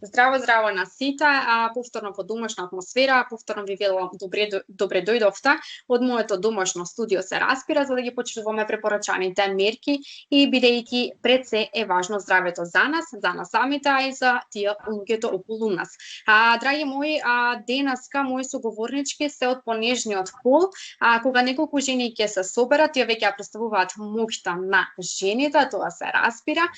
Здраво, здраво на сите, повторно во домашна атмосфера, повторно ви велам добре дојдовте. Од моето домашно студио се распира за да ги почитуваме препорачаните мерки и бидејќи пред се е важно здравето за нас самите, а и за тие луѓето околу нас. Драги мои, денеска мои соговорнички се од понежниот пол, кога неколку жени ќе се соберат, тие веќе ја представуваат моќта на жените, тоа се распира.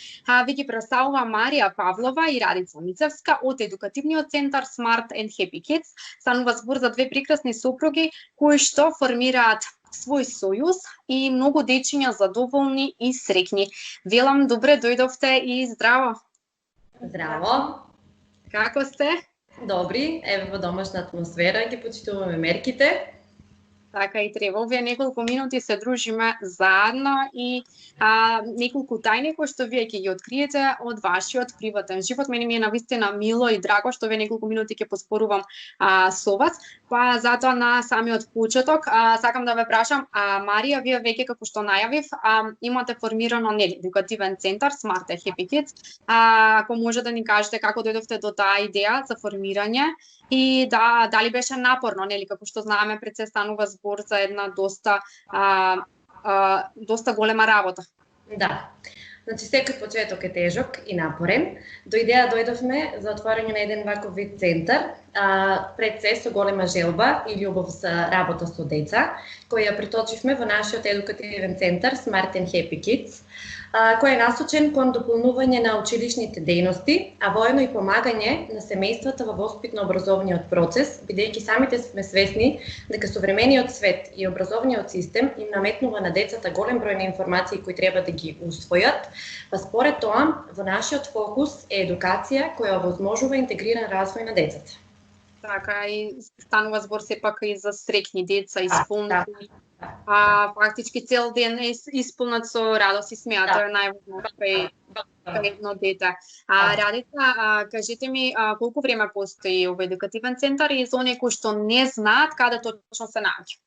Ви ги представува Марија Павлова и Радица Мицевска од едукативниот центар Smart and Happy Kids. Станува збор за две прекрасни сопруги кои што формираат свој сојуз и многу дечиња задоволни и среќни. Велам, добре дојдовте и здраво. Здраво. Како сте? Добри, еве во домашна атмосфера ги почитуваме мерките. Така и треба. Овие неколку минути се дружиме заедно и неколку тајни кои што вие ќе ги откриете од вашиот приватен живот. Мене ми е навистина мило и драго што вие неколку минути ќе поспорувам со вас. Па затоа на самиот почеток сакам да ве прашам, Марија, вие веќе како што најавив, имате формирано едукативен центар Smart and Happy Kids. Ако може да ни кажете како дојдовте до таа идеја за формирање и дали беше напорно, нели, како што знаеме пред се станува збор за една доста голема работа. Да. Значи, секој почеток е тежок и напорен. До идеја дојдовме за отворање на еден ваков вид центар, пред се со голема желба и љубов за работа со деца, која ја приточивме во нашиот едукативен центар Smart and Happy Kids, кој е насочен кон дополнување на училишните дејности, а воедно и помагање на семејствата во воспитно-образовниот процес, бидејќи самите сме свесни дека современиот свет и образовниот систем им наметнува на децата голем број на информации кои треба да ги усвојат, па според тоа во нашиот фокус е едукација која овозможува интегриран развој на децата. Така, и станува збор сепак и за среќни деца, исполнети. Фактички цел ден е исполнат со радост и смеа, тоа е најважно кај едно дете. Радица, кажете ми колку време постои овој едукативен центар и за оние кои што не знаат каде точно се наоѓа?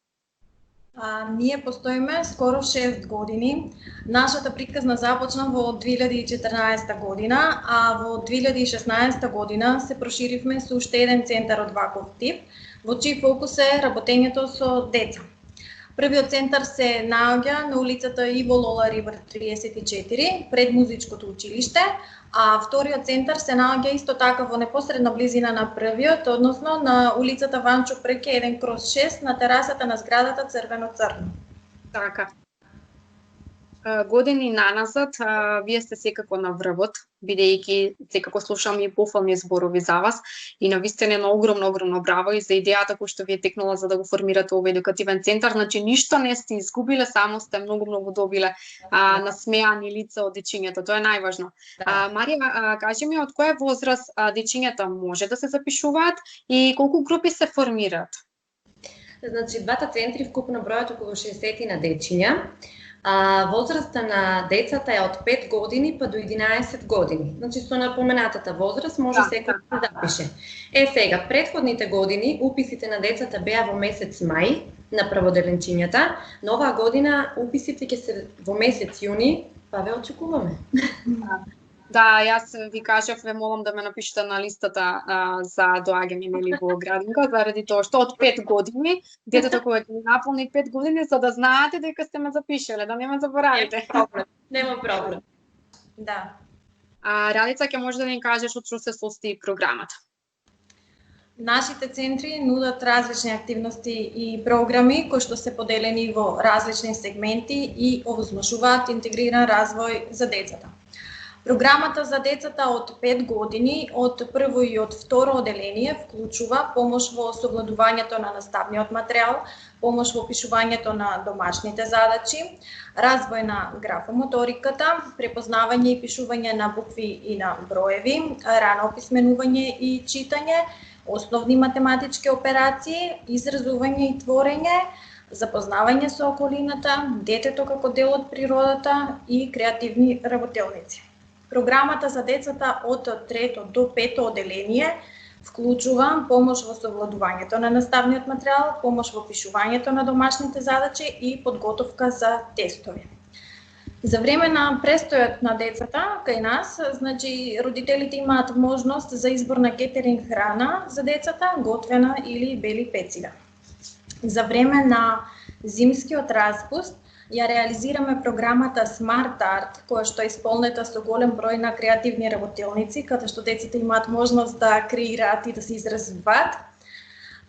Ние постоиме скоро 6 години. Нашата приказна започна во 2014 година, а во 2016 година се проширивме со уште еден центар од ваков тип, во чиј фокус е работењето со деца. Првиот центар се наоѓа на улицата Иво Лола Ривер 34, пред музичкото училиште, а вториот центар се наоѓа исто така во непосредна близина на првиот, односно на улицата Ванчо Преке 1/6 на терасата на зградата Црвено-црно. Така. Години наназад, вие сте секако на врвот, бидејќи секако слушам и пофални зборови за вас и навистина едно огромно браво и за идејата која што ви е текнала за да го формирате овој едукативен центар. Значи ништо не сте изгубиле, само сте многу добиле насмеани лица од дечињата. Тоа е најважно. Марија, кажи ми од која возраст дечињата може да се запишуваат и колку групи се формираат? Значи, двата центри вкупно бројат околу 60 на дечиња. Возраста на децата е од 5 години па до 11 години. Значи, со напоменатата возраст може секој да се запише. Сега, предходните години уписите на децата беа во месец мај на прводеленчињата, но оваа година уписите ќе се во месец јуни, па ве очекуваме. Да, јас ви кажав, ве молам да ме напишете на листата за доаѓање нели во градинка, заради тоа што од 5 години, детето кое ќе наполни 5 години, за да знаете дека сте ме запишале, да не ме заборавите. Нема проблем. Да. Радица, ќе може да ни кажеш од што се состои програмата? Нашите центри нудат различни активности и програми кои што се поделени во различни сегменти и овозможуваат интегриран развој за децата. Програмата за децата од 5 години од прво и од второ оделение вклучува помош во совладувањето на наставниот материјал, помош во пишувањето на домашните задачи, развој на графомоториката, препознавање и пишување на букви и на броеви, рано описменување и читање, основни математички операции, изразување и творење, запознавање со околината, детето како дел од природата и креативни работелници. Програмата за децата од 3 до 5 оделение вклучува помош во совладувањето на наставниот материјал, помош во пишувањето на домашните задачи и подготовка за тестови. За време на престојот на децата кај нас, значи родителите имаат можност за избор на кетеринг храна за децата, готвена или бели пецива. За време на зимскиот распуст ја реализираме програмата Smart Art, која што е исполнета со голем број на креативни работилници, каде што децата имаат можност да креираат и да се изразвиваат.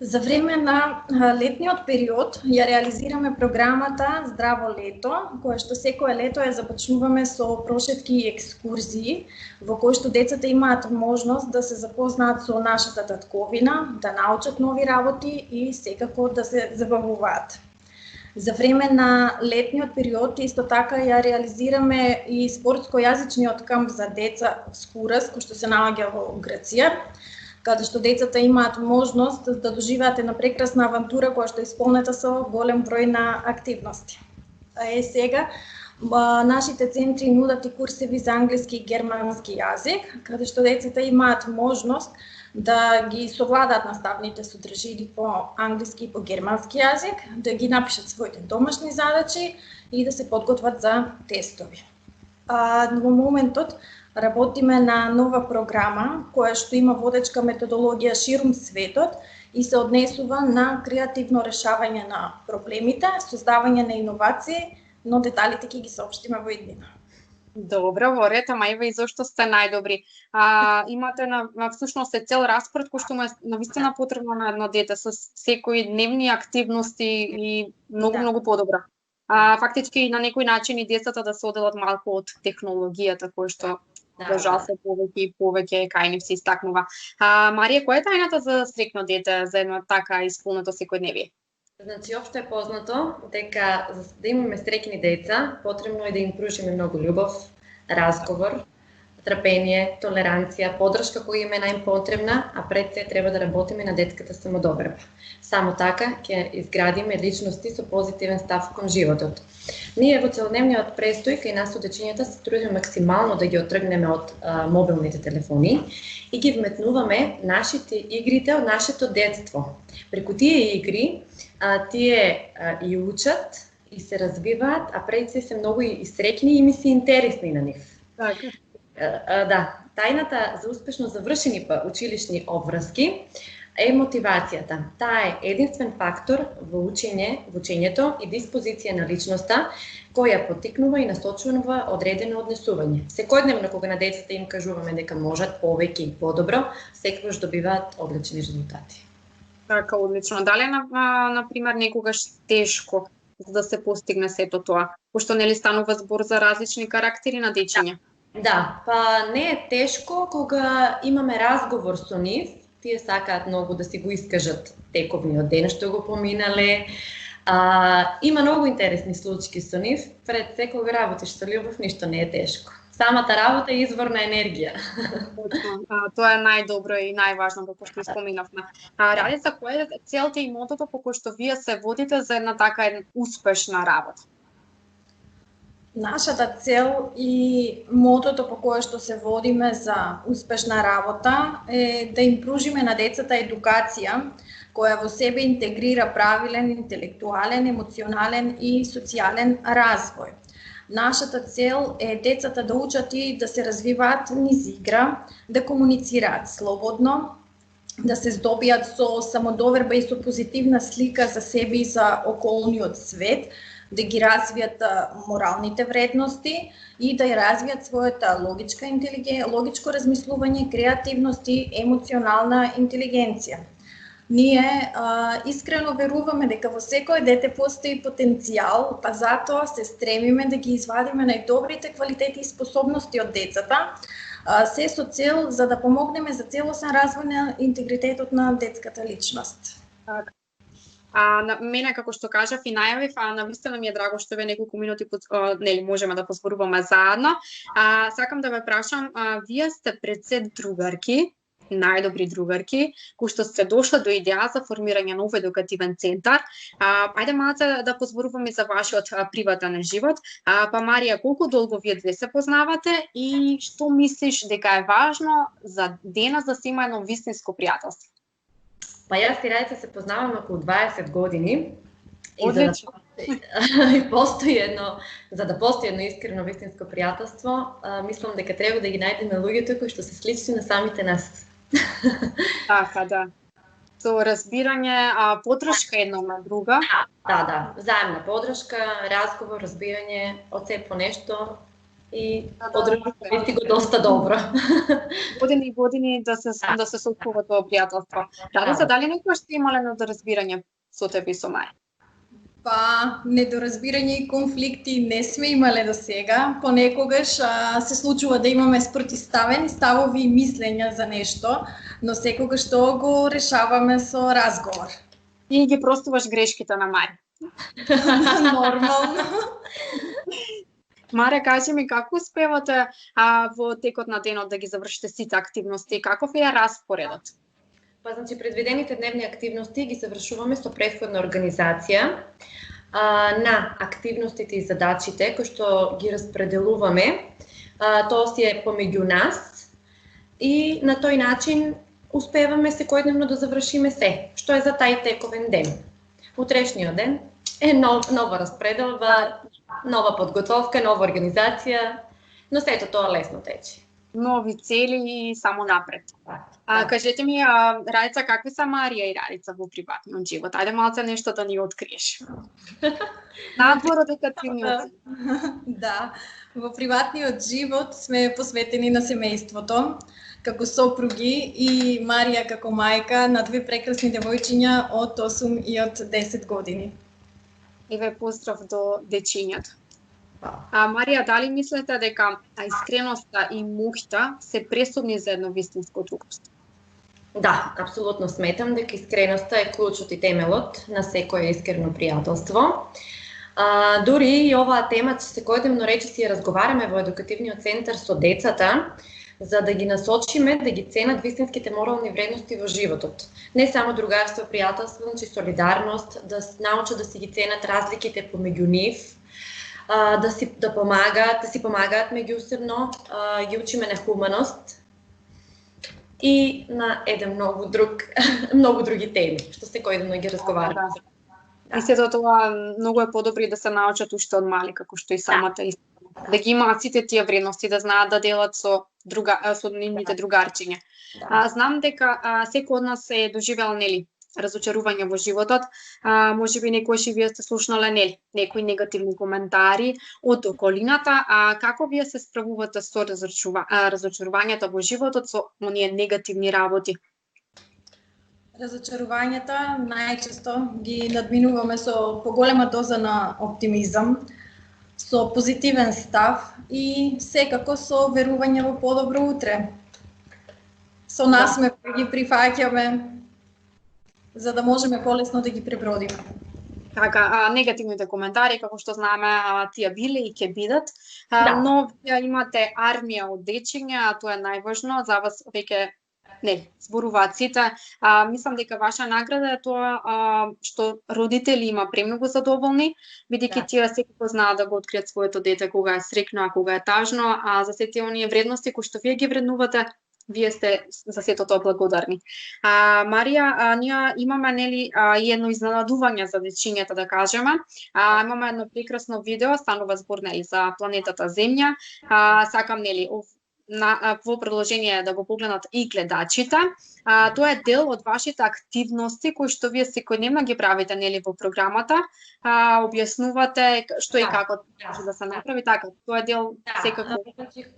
За време на летниот период ја реализираме програмата Здраво лето, која што секое лето ја започнуваме со прошетки и екскурзии, во кои што децата имаат можност да се запознаат со нашата татковина, да научат нови работи и секако да се забавуваат. За време на летниот период исто така ја реализираме и спортско-јазичниот камп за деца Скурас, кој што се наоѓа во Грција, каде што децата имаат можност да доживеат една прекрасна авантура која што е исполнета со голем број на активности. Сега нашите центри нудат и курсеви за англиски и германски јазик, каде што децата имаат можност да ги совладаат наставните содржини по англиски и по германски јазик, да ги напишат своите домашни задачи и да се подготват за тестови. Во моментот работиме на нова програма која што има водечка методологија ширум светот и се однесува на креативно решавање на проблемите, создавање на иновации, но деталите ќе ги соопштиме во иднина. Добро, во ред, ама еве и зошто сте најдобри. Имате всушност цел распоред кој што му е навистина потребно на едно дете со секои дневни активности и многу подобро. Фактички на некој начин и децата да се оделат малку од технологијата која што за жал се повеќе кај нив се истакнува. Марија, која е тајната за среќно дете, за едно така исполнето секојдневие? Значи, општо е познато дека за да имаме среќни деца, потребно е да им пружиме многу љубов, разговор, трпение, толеранција, поддршка која им е најпотребна, а пред се треба да работиме на детската самодобрба. Само така ќе изградиме личности со позитивен став кон животот. Ние во целодневниот престој кај нас одечињата се трудиме максимално да ги отргнеме од мобилните телефони и ги вметнуваме нашите игрите од нашето детство. Преку тие игри тие и учат и се развиваат, а пред се многу и среќни и ми се интересни на нив. Така. Да, тајната за успешно завршени училишни обврски е мотивацијата. Таа е единствен фактор во учењето и диспозиција на личноста, која поттикнува и насочува одредено однесување. Секојдневно кога на децата им кажуваме дека можат повеќе и подобро, секогаш добиваат одлични резултати. Така, одлично. Дали на пример некогаш тешко за да се постигне сето тоа, пошто нели станува збор за различни карактери на дечиња? Да, па не е тешко кога имаме разговор со нив, тие сакаат многу да си го искажат тековниот ден што го поминале. Има многу интересни случаи со нив, пред се кога работиш со љубов ништо не е тешко. Самата работа е извор на енергија. Тоа е најдобро и најважното, како што споминавме. Радица, која е целта и мотото по кој што вие се водите за една така успешна работа? Нашата цел и мотото по кое што се водиме за успешна работа е да им пружиме на децата едукација која во себе интегрира правилен интелектуален, емоционален и социјален развој. Нашата цел е децата да учат и да се развиваат низ игра, да комуницираат слободно, да се здобијат со самодоверба и со позитивна слика за себе и за околниот свет, да ги развијат моралните вредности и да ја развијат својата логичко размислување, креативност и емоционална интелигенција. Ние искрено веруваме дека во секој дете постои потенцијал, па затоа се стремиме да ги извадиме најдобрите квалитети и способности од децата, се со цел за да помогнеме за целосен развој на интегритетот на детската личност. На мене, како што кажав и најавив, навистина ми е драго што ве неколку минути нели можеме да позборуваме заедно. Сакам да ве прашам, вие сте пред се другарки, најдобри другарки, кои што сте дошла до идеја за формирање нов едукативен центар. Ајде малце да позборуваме за вашиот приватен живот. Па Марија, колку долго вие две се познавате и што мислиш дека е важно за денес да се има едно вистинско пријателство? Па јас и Рајца се познаваме околу 20 години Одлично. За да постои едно искрено вистинско пријателство, мислам дека треба да ги најдеме луѓето кои што се слични на самите нас. Така, да. Со разбирање, подршка една на друга. Да, заемна подршка, разговор, разбирање, од се по нешто и подршка го доста добро. Години и години да се соочува тоа пријателство. Радица, дали некој сте имале недоразбирање со тебе и со Маја? Па, недоразбирање и конфликти не сме имале до сега. Понекогаш се случува да имаме спротиставени ставови и мислења за нешто, но секогаш тоа го решаваме со разговор. И ги простуваш грешките на Маја? Нормално. Маре, кажи ми, како успевате во текот на денот да ги завршите сите активности? Каков е распоредот? Па, значи, предвидените дневни активности ги завршуваме со претходна организација на активностите и задачите кои што ги распределуваме. Тоа си е помеѓу нас и на тој начин успеваме секојдневно да завршиме се, што е за тај тековен ден. Утрешниот ден е нова распределба, нова подготовка, нова организација, но сето тоа лесно тече. Нови цели и само напред. Кажете ми, Радица, какви са Марија и Радица во приватниот живот? Ајде малце нешто да ни откриеш. Надвор од академијата. Да, во приватниот живот сме посветени на семејството, како сопруги и Марија како мајка на две прекрасни девојчиња од 8 и од 10 години. И ве поздрав до дечињата. Марија, дали мислите дека искреноста и мухта се пресудни за едно вистинско друштво? Да, апсолутно сметам дека искреноста е клучот и темелот на секое искрено пријателство. Дури и оваа тема секојдневно речиси ја разговараме во едукативниот центар со децата, за да ги насочиме да ги ценат вистинските морални вредности во животот. Не само другарство, пријателство, значи солидарност, да научат да си ги ценат разликите помеѓу нив, да си помагаат меѓусебно, ги учиме на хуманост и на еден многу други теми, што секојдневно ги разговараме. И сето тоа многу е подобро да се научат уште од мали, како што и самата да ги имаат сите тие вредности, да знаат да делат со нивните другарчиња. Знам дека секој од нас е доживел, нели, разочарување во животот. Можеби некојаш и вие сте слушнале, нели, некои негативни коментари од околината. Како вие се справувате со разочарувањето во животот, со оние негативни работи? Разочарувањата најчесто ги надминуваме со поголема доза на оптимизам, со позитивен став и секако со верување во подобро утре. Со насмех ги прифаќаме за да можеме полесно да ги пребродиме. Така, негативните коментари, како што знаеме, тие биле и ќе бидат, но вие имате армија од дечиња, тоа е најважно, за вас веќе зборуваат сите. Мислам дека ваша награда е тоа што родители има премногу задоволни, бидејќи тие секако знаат да го откријат своето дете кога е среќно, а кога е тажно, за сите оние вредности кои што вие ги вреднувате, вие сте за сето тоа благодарни. Марија, ние имаме, нели, и едно изненадување за дечињата, да кажеме. Имаме едно прекрасно видео, станува збор, нели, за планетата Земја. Сакам, нели, во продолжение да го погледнат и гледачите. Тоа е дел од вашите активности кои што вие секојдневно ги правите, нели, во програмата. Објаснувате што и како може да се направи, така. Тоа е дел секако.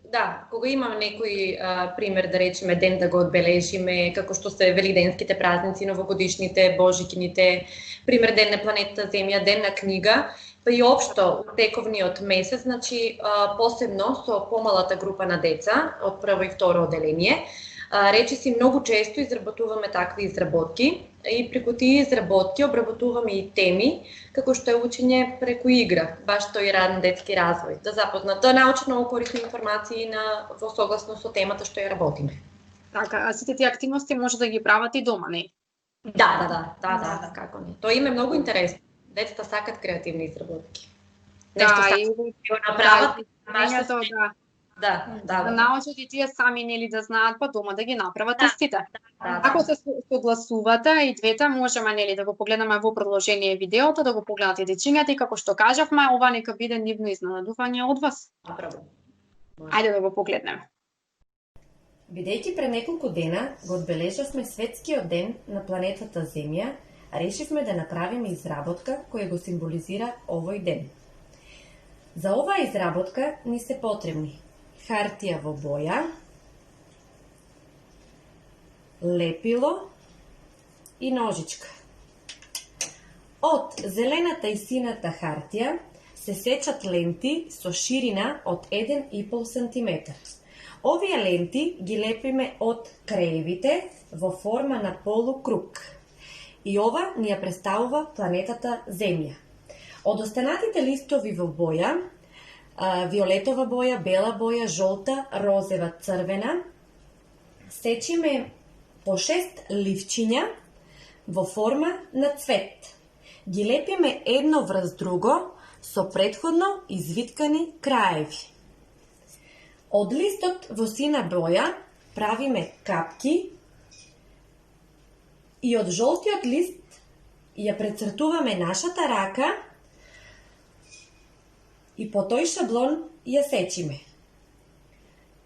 Да, кога имаме некој пример, да речеме, ден да го одбележиме, како што се велигденските празници, новогодишните, божикините, пример ден на планетата Земја, ден на книга, па и општо тековниот месец, значи посебно со помалата група на деца од прво и второ оделение, речиси многу често изработуваме такви изработки и преку тие изработки обработуваме и теми како што е учење преку игра, баш тој ранен детски развој, да запознат, да научат многу корисни информации во согласно со темата што ја работиме. Така, а сите тие активности може да ги прават и дома, не? Да, како не. Тоа им е многу интересно. Децата сакат креативни изработки. Нешто сакат да направат. Да научат и тие сами нели да знаат па дома да ги направат тестите. Ако се согласувате и двете можеме нели да го погледнеме во продолжение видеото, да го погледнат и дечињата и како што кажавме, ова нека биде нивно изненадување од вас. Ајде да го погледнеме. Бидејќи пред неколку дена го одбележавме светскиот ден на планетата Земја, решивме да направиме изработка која го символизира овој ден. За оваа изработка ни се потребни хартија во боја, лепило и ножичка. Од зелената и сината хартија се сечат ленти со ширина од 1,5 см. Овие ленти ги лепиме од краевите во форма на полукруг. И ова ни ја представува планетата Земја. Од останатите листови во боја, виолетова боја, бела боја, жолта, розева, црвена, сечиме по 6 ливчиња во форма на цвет. Ги лепиме едно врз друго со претходно извиткани краеви. Од листот во сина боја правиме капки и од жолтиот лист ја прецртуваме нашата рака и по тој шаблон ја сечиме.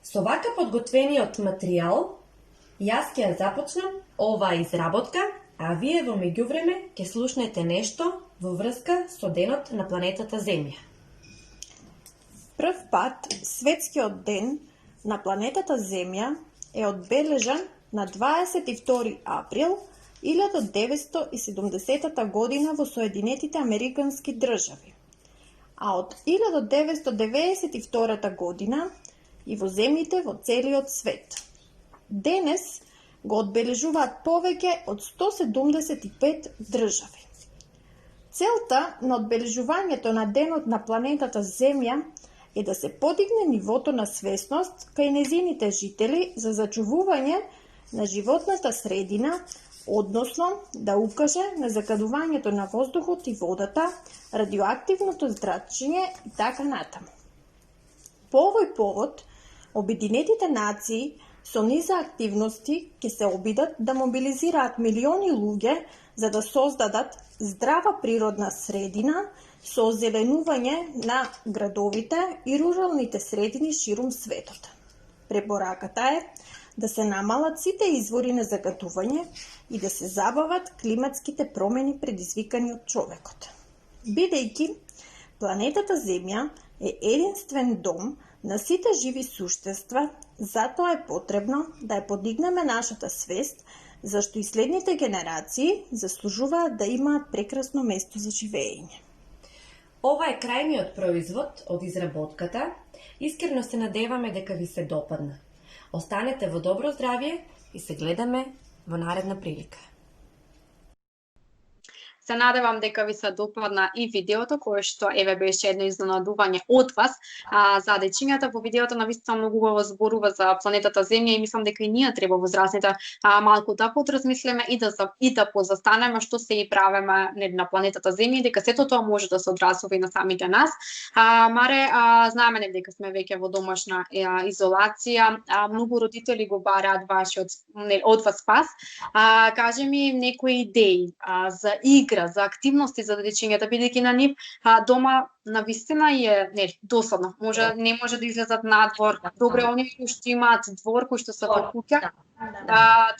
Со вака подготвениот материјал, јас ќе ја започнам оваа изработка, а вие во меѓувреме ќе слушнете нешто во врска со денот на планетата Земја. Прв пат светскиот ден на планетата Земја е одбележан на 22 април 1970 година во Соединетите Американски држави, а од 1992 година и во земјите во целиот свет. Денес го одбележуваат повеќе од 175 држави. Целта на одбележувањето на денот на планетата Земја е да се подигне нивото на свесност кај незините жители за зачувување на животната средина, односно да укаже на закадувањето на воздухот и водата, радиоактивното зрачење и така натаму. По овој повод, Обединетите нации со низа активности ќе се обидат да мобилизираат милиони луѓе за да создадат здрава природна средина со озеленување на градовите и руралните средини ширум светот. Препораката е да се намалат сите извори на загадување и да се забават климатските промени предизвикани од човекот. Бидејќи планетата Земја е единствен дом на сите живи суштества, затоа е потребно да ја подигнеме нашата свест, зашто и следните генерации заслужуваат да имаат прекрасно место за живење. Ова е крајниот производ од изработката. Искрено се надеваме дека ви се допадна. Останете во добро здравје и се гледаме во наредна прилика. Се надевам дека ви се допадна и видеото, кое што еве беше едно изненадување од вас за дечињата. Во видеото навистина многу убаво зборува за планетата Земја и мислам дека и ние треба возрастните малку да подразмислиме и да позастанеме што се и правиме на планетата Земја и дека сето тоа може да се одразува и на самите нас. Маре знаеме дека сме веќе во домашна изолација, многу родители го бараат од вас спас. Кажи ми некои идеи за игра, за активности за дечињата, бидејќи на нив дома навистина е досадно. Не може да излезат надвор. Добре, оние кои што имаат двор, кои што се во куќа,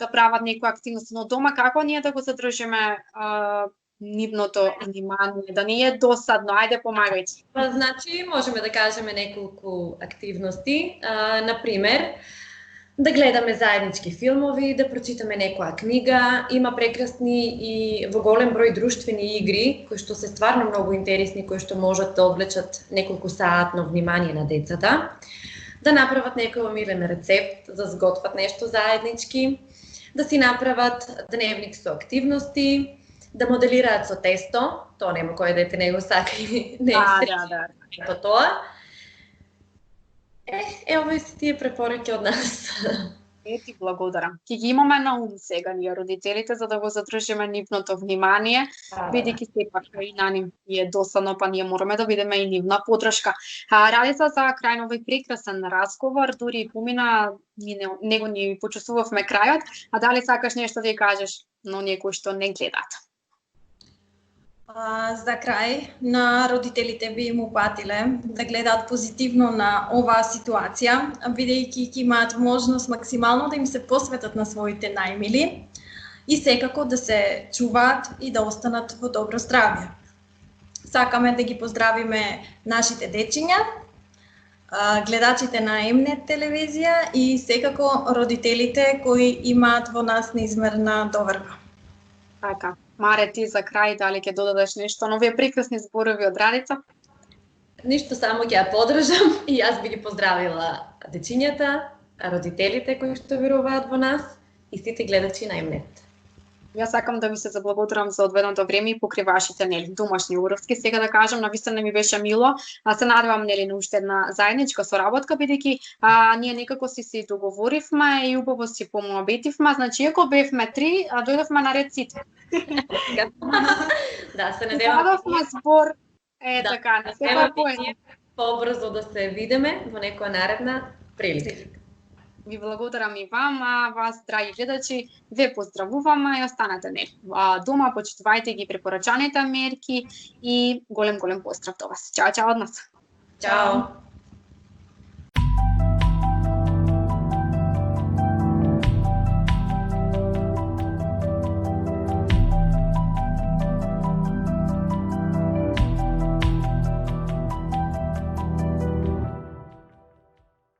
да прават некои активности, но дома како ние да го задржиме нивното внимание, да не е досадно? Ајде помагајте. Значи, можеме да кажеме неколку активности, например, да гледаме заеднички филмови, да прочитаме некоја книга. Има прекрасни и во голем број друштвени игри, кои што се стварно многу интересни, кои што можат да облечат неколку саатно внимание на децата. Да направат некој омилен рецепт, да сготват нешто заеднички, да си направат дневник со активности, да моделираат со тесто, тоа нема кој дете не го сака и не е тоа. Ево се тие препораки од нас. Ти благодарам. Ќе ги имаме на ум сега ние родителите за да го задржиме нивното внимание, бидејќи сепак и на нив е досадно, па ние мораме да бидеме и нивна поддршка. Радица, за крај на овој прекрасен разговор, дури и помина, него ни почувствувавме крајот, а дали сакаш нешто да ја кажеш на оние кои што не гледаат? За крај, на родителите би им упатиле да гледаат позитивно на оваа ситуација, бидејќи ќе имаат можност максимално да им се посветат на своите најмили и секако да се чуваат и да останат во добро здравје. Сакаме да ги поздравиме нашите дечиња, гледачите на Mnet телевизија и секако родителите кои имаат во нас неизмерна доверба. Така. Маре, ти за крај, дали ќе додадеш нешто на овие прекрасни зборови од Радица? Ништо, само ќе ја поддржам и јас би ги поздравила дечињата, родителите кои што веруваат во нас и сите гледачи на Mnet. Јас сакам да ви се заблагодарам за одведеното време и покри вашите домашни уроци. Сега да кажам, навистина ми беше мило, се надевам на уште една заедничка соработка, бидејќи ние некако си договоривме и убаво си помоабетивме, значи ако бевме 3, дојдовме на ред сите. Да, се надевам. Дадовме збор, Да, така, не се побрзо да се видиме во некоја наредна прилика. Ви благодарам и вам, вас, драги гледачи, ве поздравуваме и останете дома, почитувајте ги препорачаните мерки и голем поздрав до вас. Чао од нас. Чао.